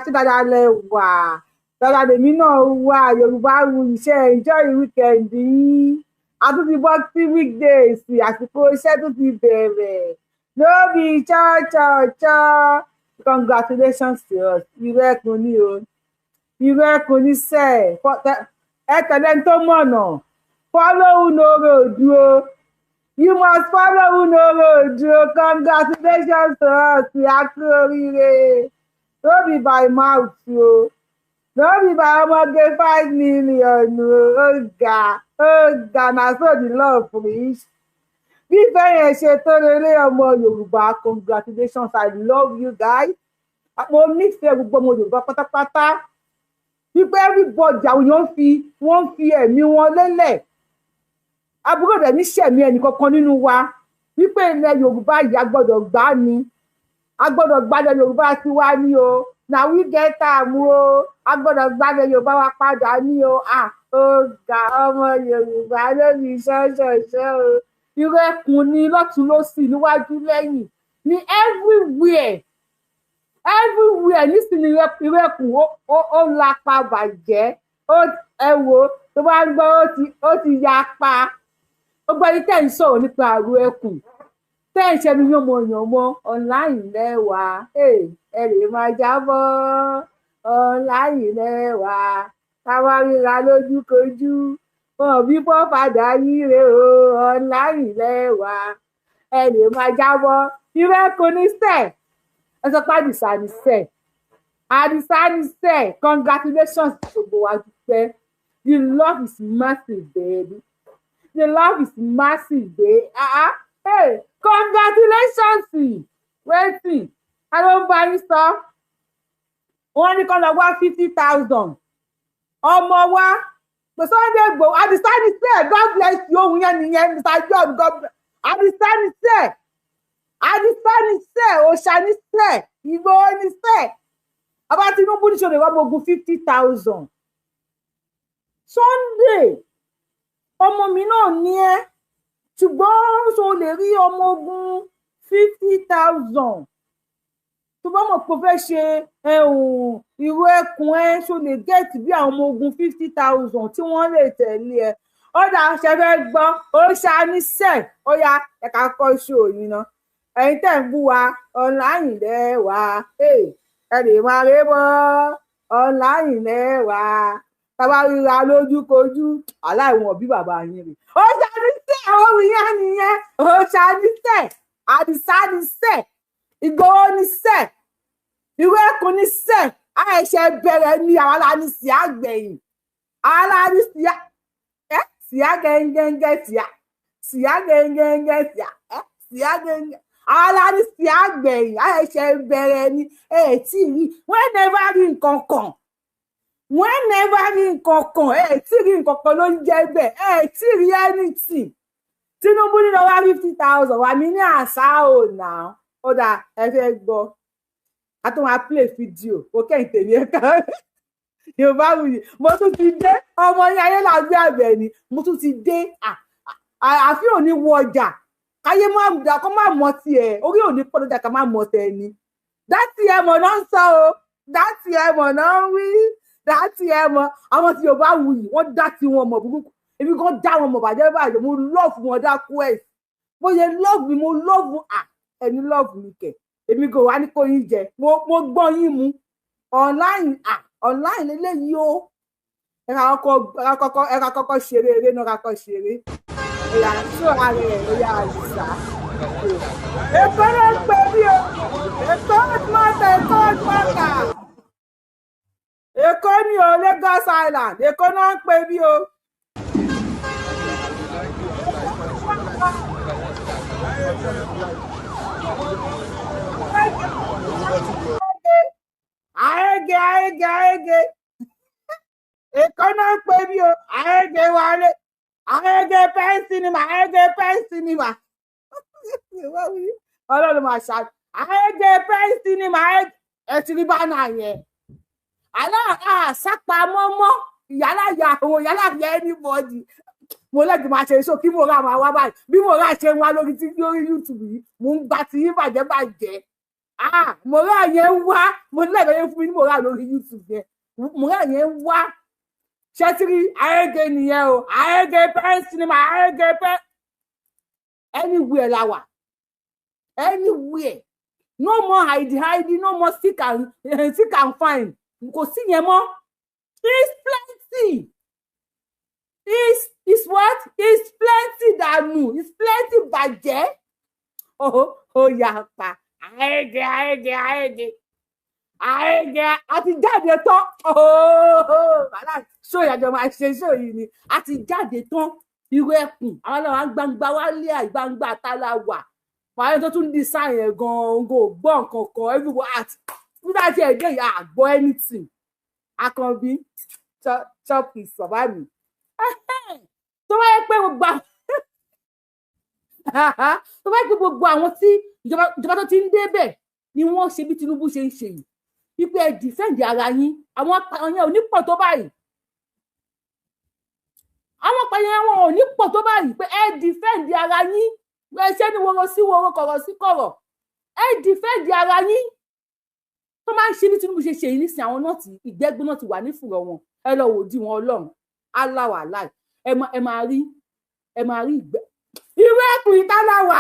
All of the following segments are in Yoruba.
ṣé dáadáa lẹ wà dáadáa lèmi náà wà Yorùbá wu iṣẹ́ enjoy weekend yìí a tún ti bọ́ sí weekdays àsìkò iṣẹ́ tún ti bẹ̀rẹ̀ no be cho congratulations to us Iruekun ni o Iruekun ni sẹ́ ẹ tẹ̀lé tó mọ̀nà follow no road o. You must follow no road. Congratulations to us. Oríire. Don't be by mouth, yo. Don't be by ọmọge 5 million. Oh, God. Na so the love reach. Bí fẹ́yìn ṣe tó lélẹ̀ ọmọ Yorùbá, congratulations. I love you guys. Mo nífẹ̀ẹ́ gbogbo ọmọ Yorùbá pátápátá. Wípé everybody àwọn èèyàn wọ́n fi ẹ̀mí wọn lélẹ̀. Àbúrò rẹ̀ ní sẹ̀mí ẹnì kankan nínú wa wípé ilẹ̀ Yorùbá yìí a gbọ́dọ̀ gbà ni a gbọ́dọ̀ gbàdọ̀ Yorùbá sí wa ní o na we get am o a gbọ́dọ̀ gbàdọ̀ Yorùbá wa padà ní o ó ga ọmọ Yorùbá lórí ṣọ́ṣọ̀ṣọ́ o Iruekun ní lọ́tún lósì níwájú lẹ́yìn ní everywhere nísìnyí Iruekun ó lápá bàjẹ́ ẹ wo tó bá ń gbọ́ ó ti yapa. Ó gbọ́ ní tẹ́ ń sọ̀rọ̀ nípa Iruekun tẹ́ ń ṣẹnu yánmọ̀yánmọ́ online lẹ́wà ẹ lè máa jábọ́ online lẹ́wà káwá ríra lójúkojú wọn bí bọ́ padà yíre o online lẹ́wà ẹ lè máa jábọ́ Iruekun ní sẹ́ ẹ sọ pé Àdìsá ní sẹ́ congratulations gbogbo wa dúpẹ́. The love is massive, baby. The love is massive, baby. Hey, congratulations. Waiting. I don't buy stuff. Only gonna work 50,000. Ọmọ wa. The Sunday Igboho. I decided to say, God bless you. Mr. John, God bless. I decided to say, Oshani say, Igboho ni say. About Tinubu ní ṣe lè wá gbogbo 50,000. Sunday ọmọ mi náà ní ẹ ṣùgbọ́n so lè rí ọmọ ogun 50,000 tó bá mọ̀ pé fẹ́ ṣe Iruekun ẹ so lè gẹ́ẹ̀tì bí àwọn ọmọ ogun 50,000 tí wọ́n lè tẹ̀lé ẹ ọ̀dà ṣẹfẹ́ gbọ́ ó ṣàníṣẹ́ ó yá ẹ̀ka kọ́ ṣe òyìn náà ẹ̀yin tẹ̀ ń bú wa online lẹ́wà ẹ lè máa rí bọ́ online lẹ́wà tàbá ríra lójúkojú aláìwọ̀n bí bàbá yín rè ó ṣàníṣẹ́ àwọn ìyẹn nìyẹn ó ṣàníṣẹ́ Àdìsá ní sẹ́ Ìgbòho ní sẹ́ Iruekun ní sẹ́ àìṣe bẹ̀rẹ̀ ní àwọn aláàní sí àgbẹ̀yìn aláàní síá gẹ́gẹ́ síá gẹ́gẹ́ síá gẹ́gẹ́ aláàní sí àgbẹ̀yìn àìṣe bẹ̀rẹ̀ ní tí rí whenever rí nǹkan kan tí rí nǹkan kan ló ń jẹ́ bẹ́ẹ̀ tí rí anything. Tinubu ní lọ́wọ́ 50,000 wà mí ní àṣà ò náà ó dà ẹ fẹ́ gbọ́ a tó máa play fídíò ó kẹ́yìn tèmi ẹ̀ka Yorùbá wuyì mo tún ti dé ọmọ ní ayé làgbé àgbẹ̀ ni mo tún ti dé àfi òní wọ ọjà káyé kó má mọ tiẹ̀ orí òní pọ̀ lọ́jà ká má mọ tẹ̀ ni dátì ẹ̀ mọ̀ náà ń sọ o dátì ẹ̀ mọ̀ náà ń wí dátì ẹ̀ mọ̀ àwọn tí Yorùbá wuyì wọ́n dátì wọn mọ̀ burúkú èmi kan dá wọn mọ̀ bàjẹ́ bàjẹ́ mo lọ́ọ̀fù wọn dákú ẹ̀ bó ṣe lọ́ọ̀fù mi mo lọ́ọ̀fù ẹni lọ́ọ̀fù mi kẹ̀ èmi kò wá ní kó yín jẹ mo gbọ́n yín mu online lélẹ́yìí o ẹ̀ka kọ́kọ́ ṣeré eré náà kọ́kọ́ ṣeré ẹ̀yà ṣó ara ẹ̀ ẹ̀yà Àdìsá èkó ló ń pè mí o èkó èkó ni o Lagos Island èkó náà ń pè mí o. Ààrẹ èkó náà ń pè mí o ààrẹ wálé ààrẹ pẹ́ńsì ni mà ọlọ́run máa ṣá ààrẹ pẹ́ńsì ni mà ẹ ti rí bánà yẹn àṣàpamọ́mọ́ ìyálàyà àwọn ìyálàyà anybody mo lẹ́gbẹ̀ẹ́ máa ṣe iṣó kí mo rà máa wá báyìí bí mo rà ṣe ń wá lórí YouTube yìí mo ń gba ti yín bàjẹ́ Mọ̀rá yẹn wá mo ní lẹ́gbẹ̀ẹ́ fún mi ní mọ̀rá lórí YouTube yẹn mọ̀rá yẹn wá ṣẹ́tírí àrẹ́gẹ́ nìyẹn o àrẹ́gẹ́ pẹ́ sinimá àrẹ́gẹ́ pẹ́ anywhere la wà anywhere no more hide no more seek and find kò sí yẹn mọ́ it's plenty it's what it's plenty dànù it's plenty bàjẹ́ ó yà pa àrẹ́gẹ́ àti jáde tán ṣó ìyàjọ máa ṣe ṣó yìí ni àti jáde tán Iruekun àwọn ọlọ́wà gbangba wálé àgbangba àtàlà wà fàáyé tó tún di sáyẹn gan-an gbọ́ nǹkan kan everywhere àti nígbà tí ẹ̀dẹ́ yà àgbọ́ anything Akànbí chop is bàbá mi tó bá yẹ pé gbogbo àwọn tí ìjọba tó ti ń débẹ̀ ni wọ́n ṣe bí Tinubu ṣe ń ṣe yìí wípé ẹ dìfẹ́ǹdì ara yín àwọn apààyàn ò ní pọ̀ tó báyìí àwọn apààyàn wọn ò ní pọ̀ tó báyìí pé ẹ dìfẹ́ǹdì ara yín ṣé ní wọ́rọ̀ sí wọ́rọ̀ kọ̀rọ̀ sí kọ̀rọ̀ ẹ dìfẹ́ǹdì ara yín tó máa ń ṣe bí Tinubu ṣe ṣe yìí nísìnyí àwọn náà ti ìgbẹ́gbẹ́ náà ti wà nífùrọ̀ wọn ẹ lọ wò di wọn Ọlọ́run aláwà láì ẹ máa rí ìgbẹ́ Iruekun ìtàláwà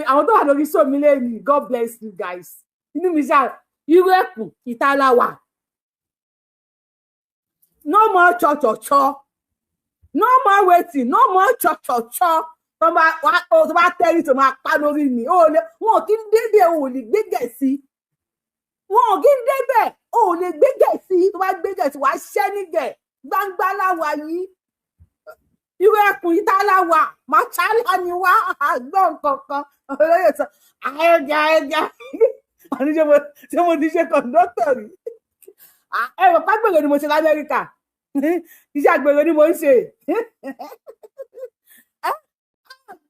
àwọn tó wà lórí show mi lẹ́yìn God bless you guys inú mi ṣáà Iruekun ìtàláwà no more cho no more waiting no more cho tó bá tẹ́rí tó máa pa lórí mi wọn ò kí ń débẹ̀ ò lè gbégẹ̀ sí wọn ò kí ń débẹ̀ ò lè gbégẹ̀ sí tó bá gbégẹ̀ sí wàá ṣẹ́ nígẹ̀ gbangba láwa yìí Iruekun ìtàláwà màtálà ni wá àgbọn kankan olóyè sọ àyẹgà ṣé mo ti ṣe kọ̀ǹdọ́tọ̀ rí ẹ̀rọ págbèrè ni mo ṣe l'Amẹ́ríkà iṣẹ́ àgbèrè ni mo ń ṣe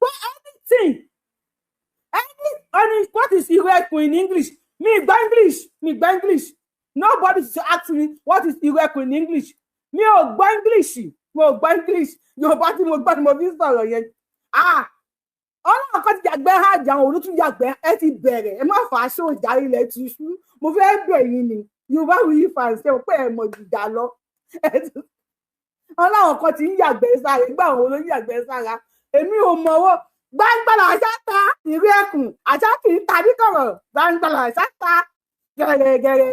but anything what is Iruekun in English mi gbọ́ English nobody should ask me what is Iruekun in English mi ò gbọ́ English Yorùbá tí mo gbọ́ ni mo fi ń sọ̀rọ̀ yẹn Ọlọ́run kan ti yàgbẹ́ hajj àwọn olùtún yàgbẹ́ ẹ ti bẹ̀rẹ̀ ẹ má fà á ṣó ìdarí ilẹ̀ ti ṣú mo fẹ́ bẹ̀ yín ni Yorùbá wuyì fàǹsẹ pé ẹ mọ̀ jìjà lọ Ọlọ́run kan ti ń yàgbẹ́ sára gbà àwọn olóyún yàgbẹ́ sára èmi ò mọ̀wọ́ gbangbala àṣàtà Iruekun àṣà kì í ta níkọ̀rọ̀ gbangbala àṣàtà gẹ̀rẹ̀gẹ̀rẹ̀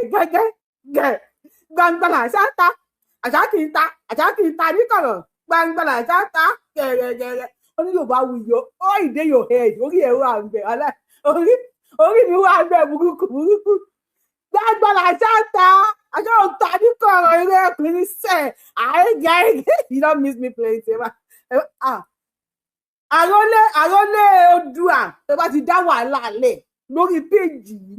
gbangbala àṣàtà àṣà kì í ta níkọ̀rọ̀ gbangbala àṣàtà gẹ̀rẹ̀gẹ̀rẹ̀ oní Yorùbá wuyì ó ìdé your head orí ẹ̀rọ àǹbẹ̀ orí mi wà ń bẹ̀ burúkú gbangbala àṣàtà àṣà òǹtà níkọ̀rọ̀ Iruekun ní sẹ́ẹ̀ àìgẹ́ you don't miss me plenty àrólé Oòduà tó bá ti dá wàhálà lẹ̀ lórí péjì yìí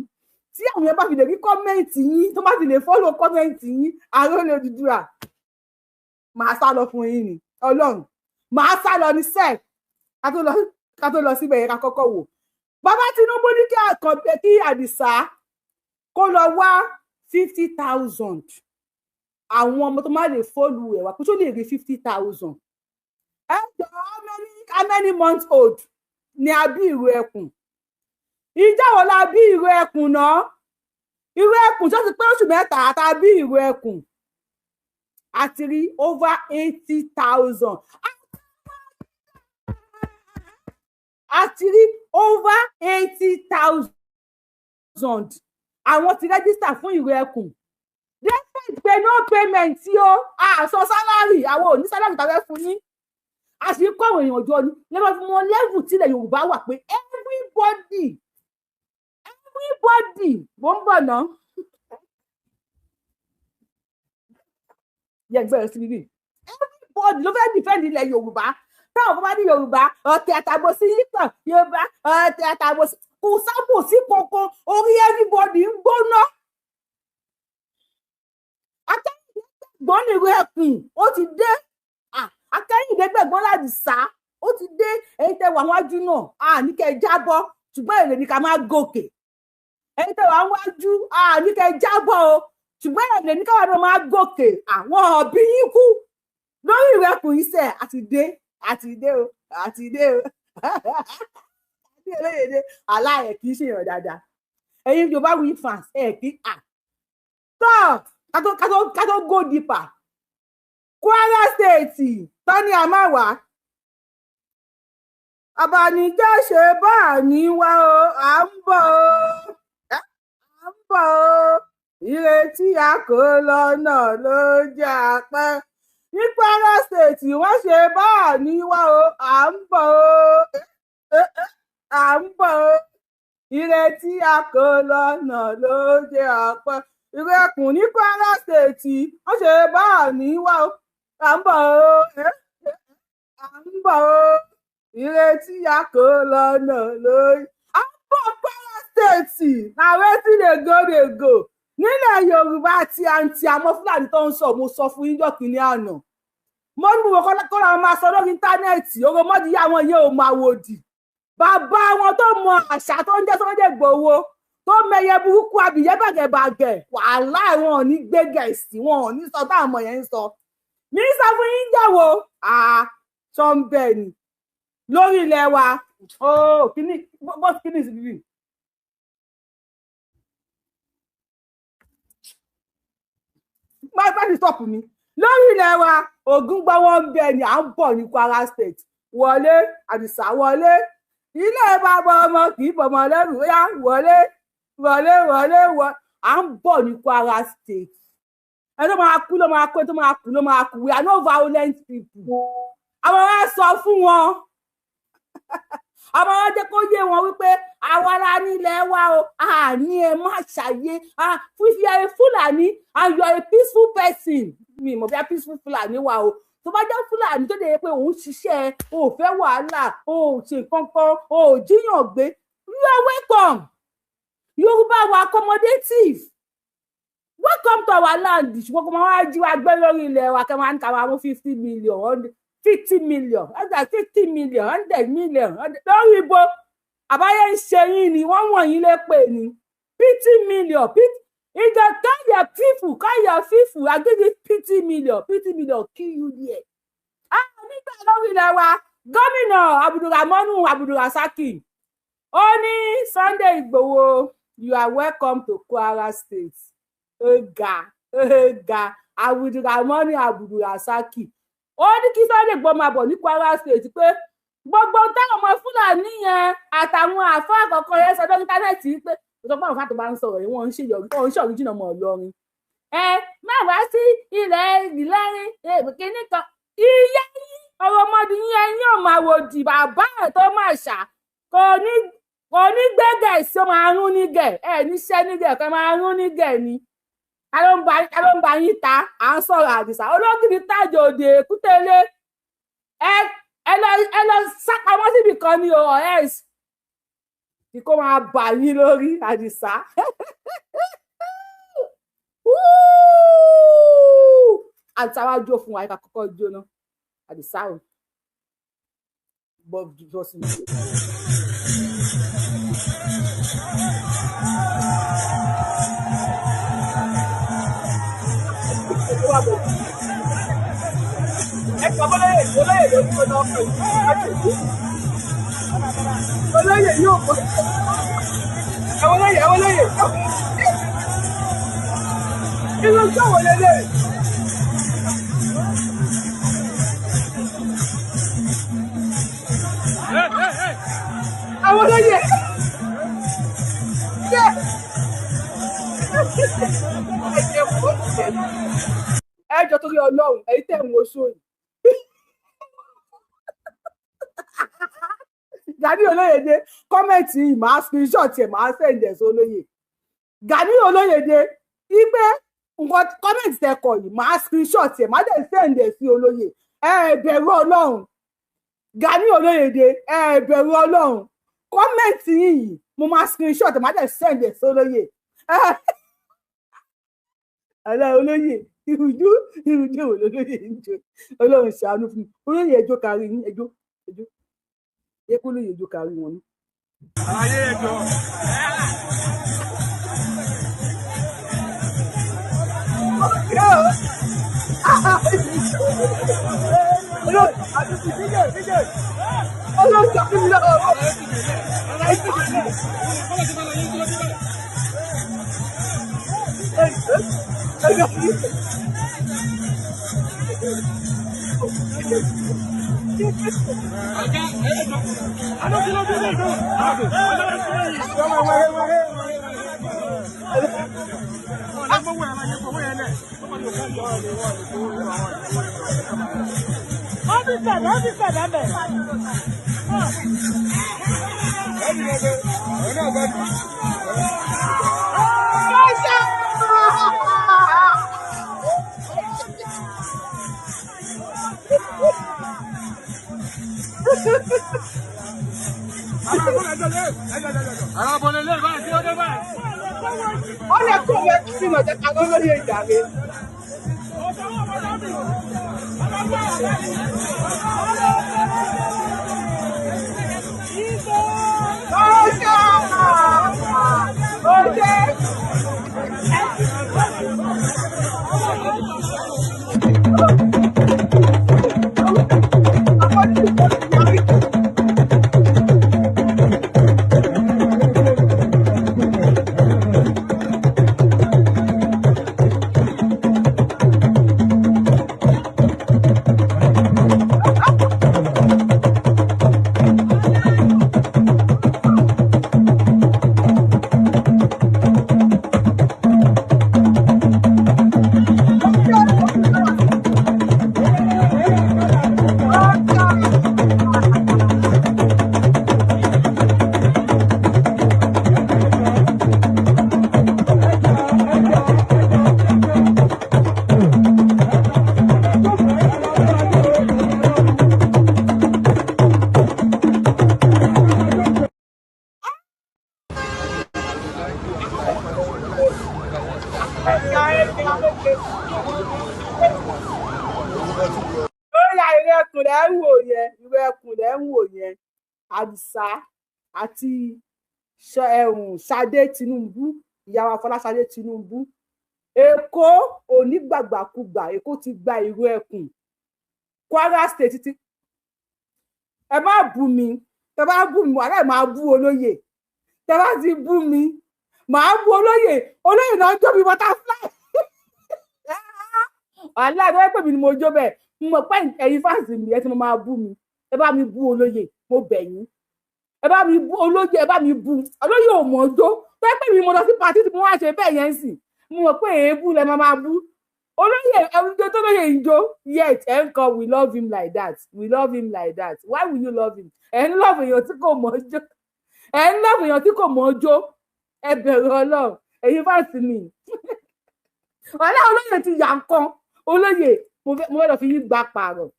tí àwọn yẹn bá fi lè rí kọ́mẹ́ǹtì yín tó bá fi lè fọ́lọ̀ kọ́mẹ́ǹtì yín àrólé Oòduà màá sá lọ fún yín ni Ọlọ́run màá sá lọ ní sẹ́ẹ̀ ká tó lọ síbẹ̀ yẹn ká kọ́kọ́ wò bàbá Tinubu ní kí Àdìsá kó lọ wá 50,000 àwọn ọmọ tó má lè fọ́lù ẹ̀ wá kó tó lè rí 50,000 how many months old ni a bí Iruekun ìjà wo la bí Iruekun náà Iruekun tó ti pé oṣù mẹ́ta àtà bí Iruekun àti rí over 80,000 àti rí over 80,000 àwọn ti register fún Iruekun despite pé no payment tí ó àṣọ sálárì àwọn ò ní sálárì tàbí fún yín a sì kọ́ àwọn èèyàn jọ ni lẹ́wọ́n fún wọn level tí ilẹ̀ Yorùbá wà pé everybody mo ń bọ̀ náà yẹ gbẹ́rẹ́ sí bíbí everybody ló fẹ́ defend ilẹ̀ Yorùbá táwọn kan bá ní Yorùbá ọ̀tẹ̀ àtàbòsí yíkan Yorùbá ọ̀tẹ̀ àtàbòsí kò sábòsí kankan orí everybody ń gbóná akẹ́yìndẹ́gbẹ̀gbọ́n ní Iruekun ó ti dé akẹ́yìndẹ́gbẹ̀gbọ́n l'Àdìsá ó ti dé èyí tẹ́ wà wájú náà ní kẹ́ jábọ́ ṣùgbọ́n èrè ní ká má gòkè èyí tẹ́ wà wájú ní kẹ́ jábọ́ o ṣùgbọ́n èrè ní káwọn náà má gòkè àwọn ọ̀bí yín kú lórí Iruekun iṣẹ́ àti dé o olóyèdè aláyẹ kì í ṣe èèyàn dáadáa ẹ̀yin Yorùbá wí fans kì í stop ká tó go deeper Kwara State tani àmàwá abanijẹ́ ṣe bá ní wá o à ń bọ̀ o ìrètí a kò lọ́nà ló jẹ́ àpẹ́ ní Kwara State wọ́n ṣe bá ní wá o à ń bọ̀ o ìrètí a kò lọ́nà ló jẹ́ àpẹ́ Iruekun ní Kwara State wọ́n ṣe bá ní wá o à ń bọ̀ o ìrètí a kò lọ́nà ló à ń bọ̀ Kwara State na wetin dey go nílẹ̀ Yorùbá àti àǹtí àmọ́ Fúlàní tó ń sọ mo sọ fún yín jọ́ kìíní àná mo ní mo kọ́ra máa sọ lórí íńtánẹ́ẹ̀tì oromọ́dí àwọn yẹn ò máa wòdì bàbá wọn tó mọ àṣà tó ń jẹ́ Sunday Igboho tó mẹyẹ burúkú abìyẹ́ bàgẹ̀bàgẹ̀ wàhálà wọn ò ní gbé gẹ̀ẹ́sì wọn ò ní sọ táwọn ọmọ yẹn ń sọ mi sọ fún yín jẹ́wọ́ sọ́ńbẹ́ẹ̀nì lórí ilẹ̀ wa kíní bọ́sì kíní sí bíbí. Máa stop mi lórí ilẹ̀ wa Ògún gbọ́ wọn bẹ ni à ń bọ̀ ní Kwara State wọlé Àdìsá wọlé ilé bàbá ọmọ kì í bọ̀mọ̀ lẹ́rù yá wọlé à ń bọ̀ ní Kwara State ẹ tó máa kú ló máa kú ẹ tó máa kú ló máa kú we are no violent people àwọn wa sọ fún wọn àwọn wa jẹ́ kó yé wọn wípé àwa la nílẹ̀ wa o àní ẹ má ṣàyé fífi ẹ Fúlàní and you are a peaceful person mi mọ̀ bí a peaceful Fúlàní wa o tó bá jẹ́ Fúlàní tó dẹ̀ yẹ pé òun ṣiṣẹ́ o ò fẹ́ wàhálà o ò ṣe kankan o ò jíyàn gbé you are welcome Yorùbá wa accommodative welcome to our land ṣùgbọ́n kò máa wá jí wa gbé lórí ilẹ̀ wa kẹ́ máa ń kà wá mú 50 million 50 million 100 million lórí ibo àbáyé ń ṣe yín ni wọ́n wọ̀nyí lè pè ní 50 million ìjọ káyọ̀ fífù àgídí 50 million kill you there. Nígbà lórí ilẹ̀ wa gómìnà Abdulrasaki ó ní Sunday Igboho you are welcome to Kwara State ga Abdulrasaki ó ní kí Sunday Igboho máa bọ̀ ní Kwara State pé gbogbo táwọn ọmọ Fúlàní yẹn àtàwọn àfọ àkọ́kọ́ yẹn sọ lórí íńtánẹ́ẹ̀tì pé ìjọba àwọn fàtó bá ń sọ̀rọ̀ yìí wọ́n ń ṣọ̀rí jìnnà mọ́ Ìlọrin máa wá sí ilẹ̀ Ìlọrin kìíní kan iye ọ̀rọ̀ ọmọdé yẹn ẹ̀yìn ọ̀mà wòdì bàbá ẹ̀ tó máa ṣà kò ní gbẹ́gẹ̀ sí ọmọ arún nígẹ̀ níṣẹ́ nígẹ̀ kan máa rún nígẹ̀ ni ta ló ń bá yín ta à ń sọ̀rọ̀ Àdìsá ológìrì tájò òde Èkútélé ẹ lọ sápamọ́ síbì kan ní ọ̀s kí kó máa bà yín lórí Àdìsá àtàwà jó fún wa kọ́kọ́ jóná Àdìsá o bọ́ jọ sí mi. Olóyè yóò kọ́ àwọn olóyè inú sọ̀wọ́ lélẹ̀. Àwọn olóyè ẹjọ́ torí Ọlọ́run èyí tẹ̀ ń wo sóyè. Gani Olóyèdé kọ́mẹ̀ntì màá screenshot ẹ̀ màá sẹ̀ǹdẹ̀ sí olóyè. Gani Olóyèdé ipe nǹkan kọ́mẹ̀ntì tẹ̀kọ̀ yìí màá screenshot ẹ̀ màá dẹ̀ sẹ̀ǹdẹ̀ sí olóyè. Ẹ bẹ̀rù Ọlọ́run Gani Olóyèdé ẹ bẹ̀rù Ọlọ́run kọ́mẹ̀ntì yìí mo máa screenshot ẹ̀ màá dẹ̀ sẹ̀ǹdẹ̀ sí olóyè. Àlẹ́ olóyè ìrùjú wò lólóyè ń jó Ọlọ́run ṣàánú fún mi olóyè ẹjọ́ kárí yín ẹjọ́ ekun lóye ojú kárí wọn ni. Ayé ẹjọ́. Olóòjọ́ kí mi lọ́wọ́. Olha como é que cima tá cagando ali, já vê. Iruekun lẹ ń wò yẹn Àdìsá àti Ṣadé Tinubu, ìyàwó Afọláṣadé Tinubu. Èkó onígbàgbàkúgbà, Èkó ti gba Iruekun. Kwara State ti ẹ má bú mi, tẹ bá bú mi wàhálà máa bú olóyè, tẹ bá ti bú mi máa bú olóyè náà jó mi butterfly. Wàhálà tó yẹ pé mi ni mo jó bẹ́ẹ̀, mo mọ̀ pé ẹ̀yin fáǹsì mi ẹ ti máa bú mi. Ẹ bá mi bú olóyè, mo bẹ̀ yín. Ẹ bá mi bú olóyè, ẹ bá mi bú olóyè ò mọ̀ jó. Tó yẹ pé mi mo lọ sí pàtí tí mo wá ṣe bẹ́ẹ̀ yẹn sì, mo mọ̀ pé èébú lẹ máa bú olóyè. Ẹwùjọ tó lóyè ń jó yet ẹ ń kọ we love him like that, we love him like that. Why will you love him? Ẹ ń love èèyàn tí kò mọ̀ jó, ẹ ń love èèyàn tí kò mọ̀ jó. Ẹ bẹ̀rù Ọlọ́run ẹ̀yin fáǹsì mi. Wàhálà olóyè ti yà ń kan olóyè, mo fẹ́ lọ fi yín gba pààrọ̀.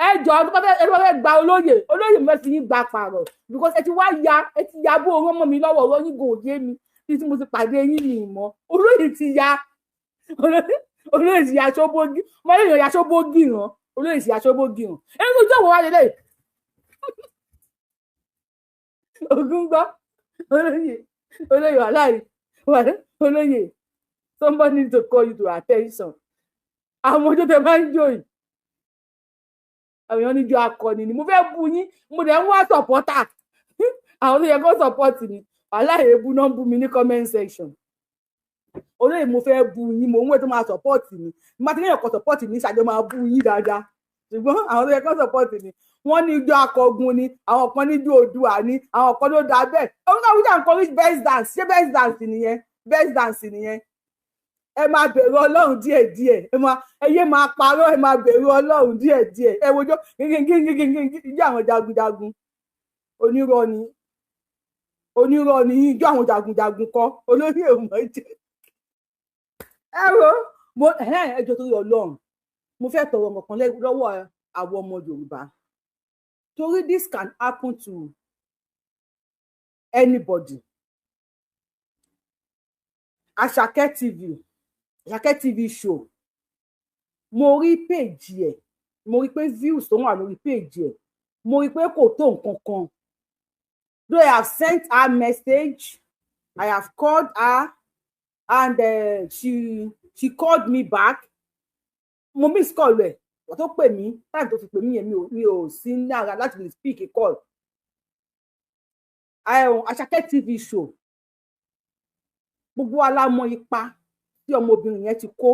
Ẹ jọ ọdún ẹ fẹ́ gba olóyè mo fẹ́ fi yín gba pààrọ̀ because ẹ ti ya bó owó mọ́ mi lọ́wọ́ ọ̀rọ̀ yín gò yé mi tí mo ti pàdé yín ní ìmọ̀. Olóyè ti ya ṣóbógì, mo lè ya ṣóbógì ràn, olóyè ti ya ṣóbógì ràn. Ẹni tó jọ̀wọ́ wá lélẹ̀ ogun gbọ́ olóyè olóyè somebody need to call you to attention. Àwọn ọjọ́ tẹ bá ń jò yìí àwọn èèyàn níjọ akọni ni mo fẹ́ bú yín, mo dẹ̀ ń wá sọ̀pọ́tà àwọn tó yẹ kó sọ̀pọ́tì ni wàhálà èébú náà ń bú mi ní comment section. Olóyè mo fẹ́ bú yín, mo ń wé tó máa sọ̀pọ́tì mi, má ti ní ẹ̀kọ́ sọ̀pọ́tì ní ṣàjọ máa bú yín dáadáa, ṣùgbọ́n àwọn tó yẹ kó sọ̀pọ́tì ni wọ́n ní ijó akọgun ni, àwọn kan ní ijó Oòduà ni, àwọn kan ló dá bẹ́ẹ̀. Òun náà wíjà ń kọrí best dance, ṣé best dance nìyẹn? Best dance nìyẹn. Ẹ máa bẹ̀rù Ọlọ́run díẹ̀díẹ̀, ẹ yé máa parọ́, ẹ máa bẹ̀rù Ọlọ́run díẹ̀díẹ̀. Ẹ wojọ́ ijó àwọn jagunjagun onírọ́ ni ijó àwọn jagunjagun kọ́ olórí èèmọ̀ jẹ́. Ẹ wo ẹjọ́ torí Ọlọ́run mo fẹ́ tọrọ ọmọ kan lọ́wọ́ àwọn ọmọ Yorùbá, torí this can happen to anybody. Àṣàkẹ́ TV show, mo rí péèjì ẹ̀, mo rí pé views tó wà lórí péèjì ẹ̀, mo rí pé kò tó nǹkan kan. Though I have sent her message, I have called her and she called me back. Mo miss call ẹ̀, wọ́n tó pè mí táì tó fi pè mí yẹn mi ò sí nára láti lè speak a call. Àṣàkẹ́ TV show gbogbo wa la mọ ipa tí ọmọbìnrin yẹn ti kó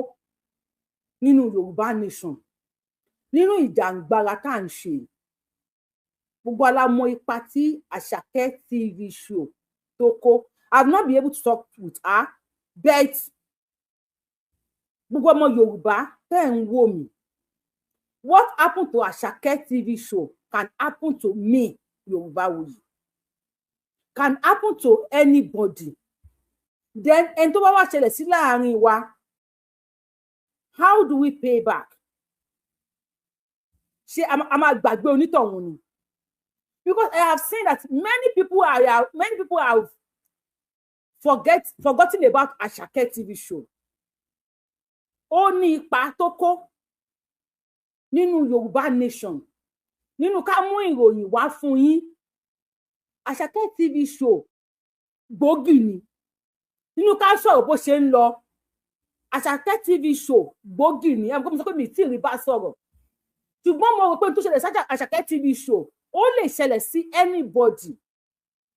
nínú Yorùbá nation, nínú ìjàngbara tá à ń ṣe. Gbogbo wa la mọ ipa tí Àṣàkẹ́ TV show tó kó. I have not been able to talk with her, but gbogbo ọmọ Yorùbá tẹ́ ń wò mí, what happened to Àṣàkẹ́ TV show can happen to me, Yorùbáwùyí, can happen to anybody. Then ẹni tó bá wá ṣẹlẹ̀ sí láàrin wa, how do we pay back? Ṣé a máa gbàgbé onítọ̀hún ni? Because I have seen that many people have forgotten about Àṣàkẹ́ TV show. Ó ní ipa tó kó nínú Yorùbá nation, nínú ká mú ìròyìn wá fún yín. Àṣàkẹ́ TV show gbòógì ni nínú ká sọ̀rọ̀ bó ṣe ń lọ. Àṣàkẹ́ TV show gbòógì ni ẹ̀ ń sọ pé mi tí ì rí bá sọ̀rọ̀, ṣùgbọ́n mo rò pé tó ṣẹlẹ̀ sí Àṣàkẹ́ TV show ó lè ṣẹlẹ̀ sí anybody.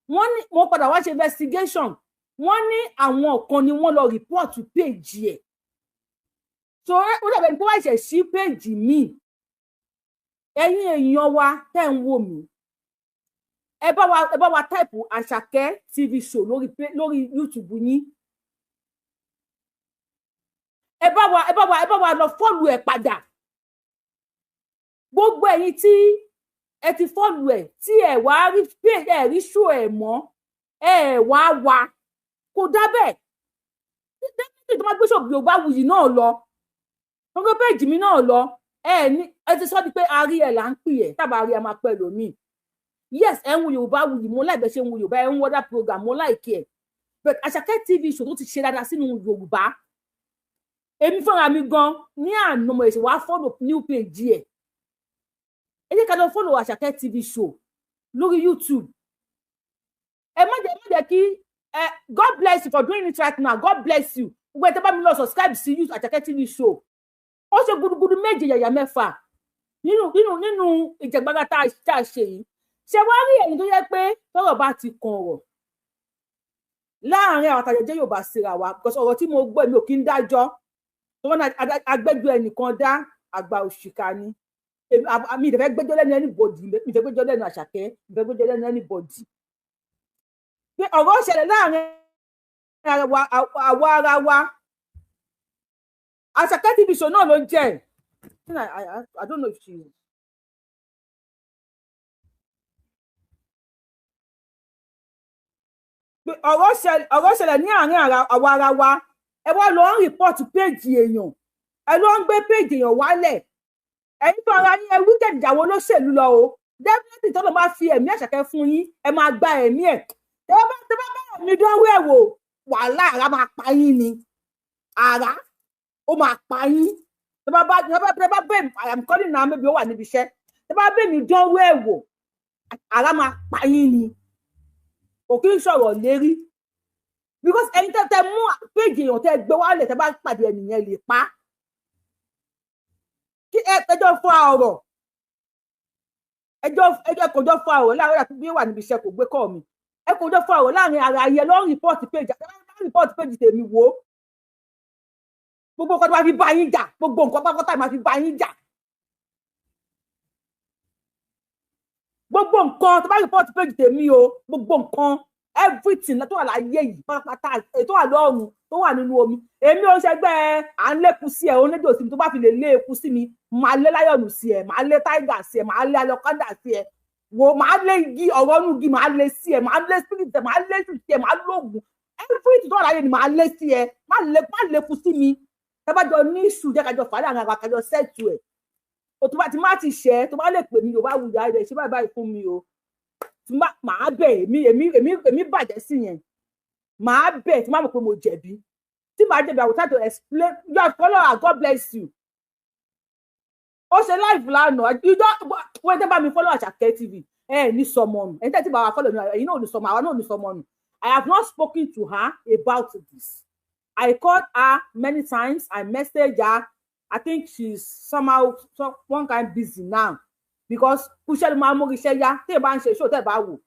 Wọ́n padà wá ṣe investigation, wọ́n ní àwọn kan ni wọ́n lọ report page ẹ̀. So ó dàbẹ̀ ní pé wọ́n ṣe sí page mi. Ẹ̀yin èèyàn wa tẹ́ ń wò mí, ẹ bá wa type Àṣàkẹ́ TV show lórí YouTube yín. Ẹ bá wa lọ follow ẹ̀ padà. Gbogbo ẹ̀yin tí ẹ ti follow ẹ̀ tí ẹ wá rí page ẹ rí show ẹ̀ mọ́, ẹ wá wa kò dábẹ́. Definitely tó máa gbé show Yorùbáwùyí náà lọ, tó gbé page mi náà lọ, ẹ ti sọ di pé a rí ẹ̀ là ń pè ẹ̀, tábà rí ẹ máa pẹ́ lómi. Yes, ẹ ń wo Yorùbáwùyí, mo like bẹ́ ṣe ń wo Yorùbá, ẹ ń wọ́dà program, mo like ẹ̀. But Àṣàkẹ́ TV show tó ti ṣe dáadáa sínú Yorùbá. Èmi fúnra mi gan ní àná mo ṣe wá follow new page ẹ̀. Ẹ jẹ́ ká lọ follow Àṣàkẹ́ TV show lórí YouTube. Ẹ má jẹ́ kí God bless you for doing it right now. God bless you. Gbogbo ẹ tẹ́ bá mi lọ subscribe sí YouTube Àṣàkẹ́ TV show. Ó ṣe gudugudu méje yàyà mẹ́fà nínú ìjàgbára tá a ṣe yìí. Ṣé wá rí ẹ̀yin tó yẹ pé tọ́rọ̀ bá ti kan ọ̀rọ̀ láàrin àwọn àtàjẹjẹ Yorùbá síra wa, because ọ̀rọ̀ tí mo gbọ́ mi ò kí ń dájọ́, tó wọn agbẹ́jọ́ ẹnìkan dá àgbà òṣìkà ni. Mi ìdẹ̀fẹ́ gbẹ́jọ́ lẹ́nu anybody, mi ìfẹ́ gbẹ́jọ́ lẹ́nu Àṣàkẹ́, mi ìfẹ́ gbẹ́jọ́ lẹ́nu anybody. Pé ọ̀rọ̀ ṣẹlẹ̀ láàrin àwa ara wa. Àṣàkẹ́ TV show náà ló ń jẹ́. I don't know if she is. Ọ̀rọ̀ ṣẹlẹ̀ ní àárín àwa ara wa. Ẹ wá lọ ń report page èèyàn, ẹ lọ ń gbé page èèyàn wálẹ̀. Ẹ̀yin tó ara yín ẹ wicked ìjàwó olóṣèlú lọ o. Definitely tó lọ máa fi ẹ̀mí Àṣàkẹ́ fún yín, ẹ máa gba ẹ̀mí ẹ̀. Tẹ́ bá bá mi dánwó ẹ̀ wò, wàhálà ara máa pa yín ni. Ara ó máa pa yín. Tẹ́ bá bẹ́ẹ̀ I am calling now, maybe ó wà níbi iṣẹ́. Tẹ́ bá bẹ́ẹ̀ mi dánwó ẹ̀ wò, ara máa pa yín ni. Kò kí ń sọ̀rọ̀ lérí. Because ẹni tẹ́ mú péjì èèyàn tẹ́ gbé wálẹ̀ tẹ́ bá pàdé ẹnìyẹn lè pa. Kí ẹjọ́ fún ọ̀rọ̀. Ẹjọ́ kọjọ́ fún ọ̀rọ̀ láàrin àti bí ó wà níbi iṣẹ́ kò gbé kọ́ mi. Ẹ kọjọ́ fún ọ̀rọ̀ láàrin ara yẹn lọ rìpọ́ọ̀tì péjì. Ẹ bá rìpọ́ọ̀tì péjì tèmi wò. Gbogbo nǹkan tó máa fi bá yín jà. Gbogbo nǹkan pápátá máa fi bá yín jà. Gbogbo nǹkan tó bá rìpọ́ọ̀tì péjì tèmi o. Gbogbo nǹkan everything tó wà láyé yìí pátápátá tó wà lọ́run tó wà nínú omi. Èmi ò ṣẹgbẹ́ à ń lékun sí ẹ onídò sí mi tó bá fi lè lé eku sí mi, màá lé láyọ̀nù sí ẹ, màá lé táìgà sí ẹ, màá lé alọ́kọ́dà sí ẹ, wo màá lé igi ọ̀rọ̀ inú igi, màá lé sí ẹ, màá lé spirit ẹ, màá lé sí ẹ, màá lóògùn everything tó wà láyé ni màá lé sí ẹ, má lékun sí mi. Ẹ bá jọ ní ìṣù jẹ́ kájọ fàálà àwọn àkàjọ sẹ́ẹ̀tù ẹ̀. Òtún bá ti má ti ṣẹ́ tó bá lè pè mí Yorùbá wùyá ẹ̀ ṣe báyìí fún mi o. Màá bẹ̀ èmi bàjẹ́ sí yẹn. Màá bẹ̀ tí máa mọ̀ pé mo jẹ̀bi. Tí màá jẹ̀bi I will try to explain. You are follower, God bless you. Ó ṣe live lánàá. Wọ́n tẹ́ bá mi follow Àṣàkẹ́ TV. Ní sọmọnù. Ẹni tẹ́ ti bá wa follow mi, ẹ̀yin náà ní sọmọ, àwa náà ní sọmọnù. I have not spoken to her about this. I called her many times. I messaged her. I think she's somehow one kind busy now because kúṣẹ́ ló máa mú iṣẹ́ yá tí ẹ bá ń ṣe show tẹ́ bá wò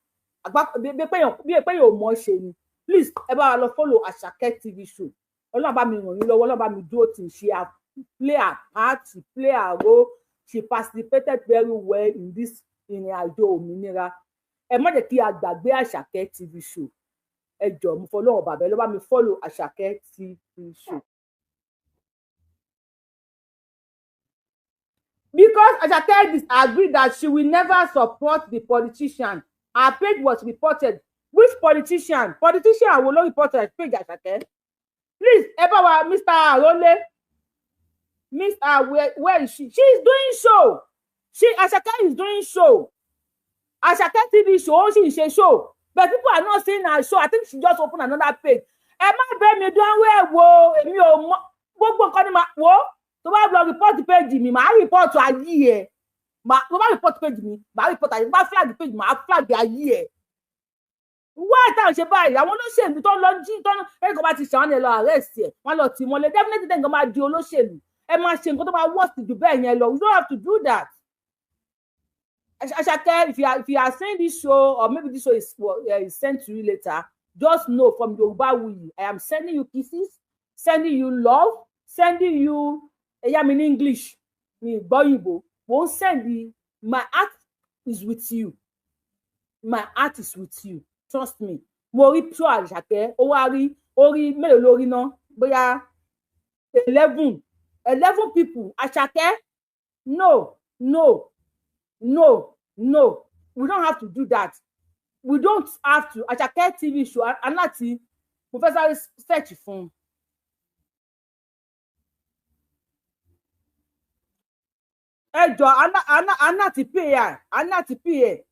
bí pé yóò mọ̀ ṣe ni. Please ẹ bá wa lọ follow Asake TV show. Ọlọ́run bá mi ràn yín lọ́wọ́, Ọlọ́run bá mi dúró tì. She have play her part, she play her role, she participated very well in this ìrìn àjò òmìnira. Ẹ má jẹ́ kí a gbàgbé Asake TV show. Ẹ jọ̀ọ́ mo fọlọ́run bàbá ẹ lọ bá mi follow Asake TV show. Because Asake disagreed that she will never support the politician. Her page was reported. Which politician? Politician will not report her page Asake. Please, Ebawa, Mr. Arole. Where is she? She is doing show. Asake is doing show. Asake TV show, she is a show. But people are not seeing her show. I think she just opened another page. Ẹ má bẹ̀ mí dánwò wo èmi ò mọ̀ gbogbo nǹkan ni ma wo tó bá lọ report page mi màá report ayé ẹ tó bá report page mi màá report ayé bá flag page màá flag ayé ẹ. Why tá ṣe báyìí àwọn olóṣèlú tó lọ jí tó ẹ kò bá ti ṣàwọn ẹ lọ arrest ẹ wọ́n lọ tì mọ́lẹ̀ definitely then go máa di olóṣèlú ẹ máa ṣe nǹkan tó máa worst jù bẹ́ẹ̀ yẹn lọ. You don't have to do that. Asake, if you are saying this show or maybe this show is sent to you later, just know from Yorubawuyi, I am sending you kisses, sending you love, sending you in English. Won't send you. My heart is with you. My heart is with you. Trust me. Mo rí pure Asake, orí mélòó lórí náà, bóyá 11 people. Asake, no. We don't have to do that. We don't have to. Asake TV show, Anati, Professor search fún. Ẹjọ́ Anati pay.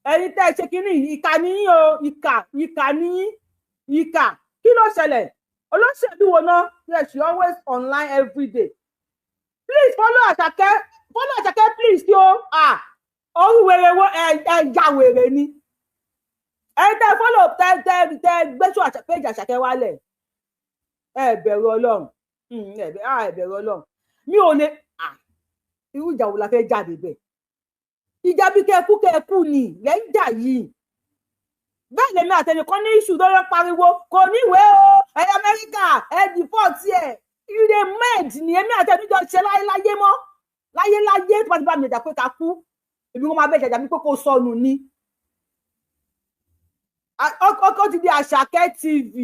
Ẹni tẹ́ ṣe kíní ìkà ni o, ìkà ni ìkà. Kí ló ṣẹlẹ̀? Olóṣèlú wo náà? Yes, she always online every day. Please follow Asake. Follow Asake, please, yo. Orí wèrè wo ẹja wèrè ni. Ẹ tẹ́ follow tẹ́ gbẹ́sọ̀ page Asake wálẹ̀. Ẹ bẹ̀rù Ọlọ́run. Ẹ bẹ̀rù Ọlọ́run. Mi ò lè irú ìjà wo la fẹ́ jáde bẹ́ẹ̀. Ìjà bí kẹ́kú ni lẹ́yìn ìjà yìí. Bẹ́ẹ̀ lèmi àtẹnìkan ní issue tó yọ pariwo kò níwèé o ẹ̀yà Amẹ́ríkà ẹ̀ deport ẹ̀. Ìrè med ni èmi àtẹnìjọ ṣe láyé mọ́. Láyé tó bá ti bá mi jà pé ká kú èmi kò máa bẹ jàjà mi pé kò sọnù ni. Ọkọ ti di Asake TV.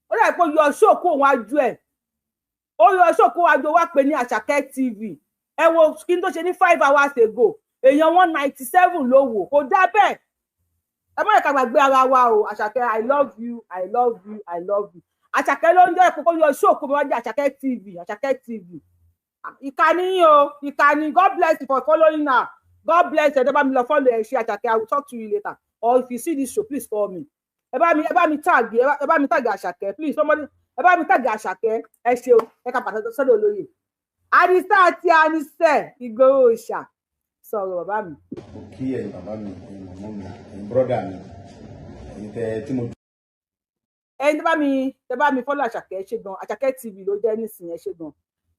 Ó dà pé yọ ṣòkó òun ajú ẹ̀. Ó yọ ṣòkó àjò wá pé ní Asake TV. Ẹ wo kí n tó ṣe ní 5 hours ago. Èèyàn 197 ló wò. Kò dá bẹ́ẹ̀. Ẹ má yẹ ká gbàgbé ara wa o. Asake, I love you. Asake ló ń jẹ́ kókó yọ ṣòkó mi wá jẹ́ Asake TV. Ìkànnì. God bless you for following her. God bless you. Ẹ bá mi lọ follow ẹ ṣe Asake. I will talk to you later. Or if you see this show, please call me. Ẹ bá mi tag Asake. Please, somebody. Ẹ bá mi tag Asake. Ẹ ṣé o. Ẹ ká pàtàkì sọ́dọ̀ olóyè. Àdìsá àti àníṣe Igboho Òòṣà. Sọ̀rọ̀ bàbá mi. Kí ẹ̀yin bàbá mi, ẹ̀yin màmá mi, ẹ̀yin brother mi. Ẹ̀yin tí mo ẹ̀yin tẹ́ bá mi follow Asake ṣe gan. Asake TV ló jẹ́ nísìnyí ẹ ṣe gan.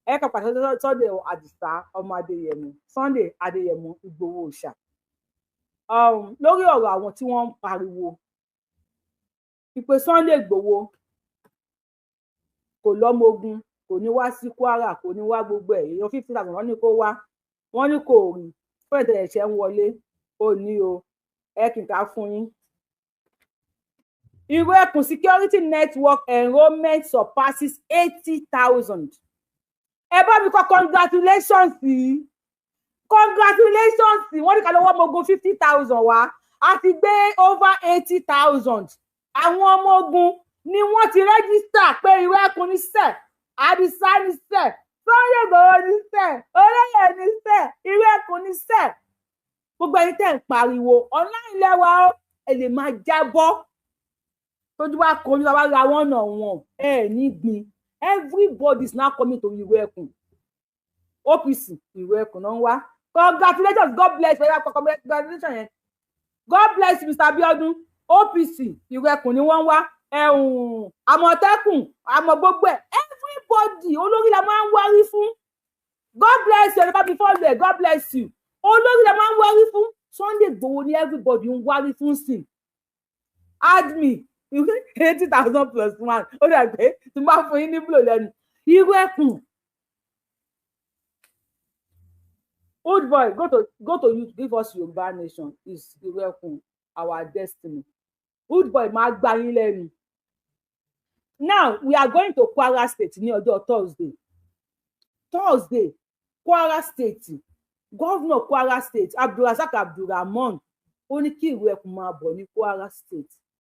Ẹ ká pàtàkì Sunday Àdìsá ọmọ Adéyẹmọ. Sunday Adéyẹmọ Igboho Òòṣà. Lórí ọ̀rọ̀ àwọn tí wọ́n ń pariwo ìpè Sunday Igboho kò lọ́mọ ogun kò ní wá sí Kwara kò ní wá gbogbo ẹ̀ èèyàn 50,000 wọ́n ní kó wá wọ́n ní kò rí fún ẹ̀tẹ̀ ẹ̀ṣẹ̀ ń wọlé ó ní o ẹ kì í ká fún yín. Iruekun security network enrollment surpasses 80,000. Ẹ bá mi kọ congratulations sí wọ́n ní ká lọ́wọ́ ọmọ ogun 50,000 wá a ti gbé over 80,000. Àwọn ọmọ ogun ni wọ́n ti rẹ́gísítà pé Iruekun ní sẹ́ẹ̀ Àdìsá ní sẹ́ẹ̀ Sunday Igboho ní sẹ́ẹ̀ olóyè ní sẹ́ẹ̀ Iruekun ní sẹ́ẹ̀. Gbogbo ẹni tẹ́ ń pariwo online lẹ́wà ẹ lè máa jábọ́ tójú wá kọ́ ní wàá ra wọ́n náà wọ̀n ẹ ní gbin. Everybody is now coming to Iruekun. OPC Iruekun náà ń wá. Congratulations, God bless you. Congratulations yẹn. God bless you, Mr. Abiodun. OPC Iruekun ni wọ́n wá. Àmọ̀tẹ́kùn àmọ̀ gbogbo ẹ̀. nobody olórí la máa ń wárí fún. God bless you everybody before you God bless you olórí la máa ń wárí fún. Sunday Igboho ni everybody ń wárí fún sí. Add me 80,000 plus 1 ó dà pé tí n bá fún yín ní blow lẹ́nu. Iruekun. Old boy, go to you, give us Yoruba nation. Is Iruekun our destiny? Old boy, máa gbá yín lẹ́nu. Now we are going to Kwara State ní ọjọ́ Thursday, Kwara State. Governor Kwara State, Abdulrasaq Abdulrahman, ó ní kí Iruekun máa bọ̀ ní Kwara State.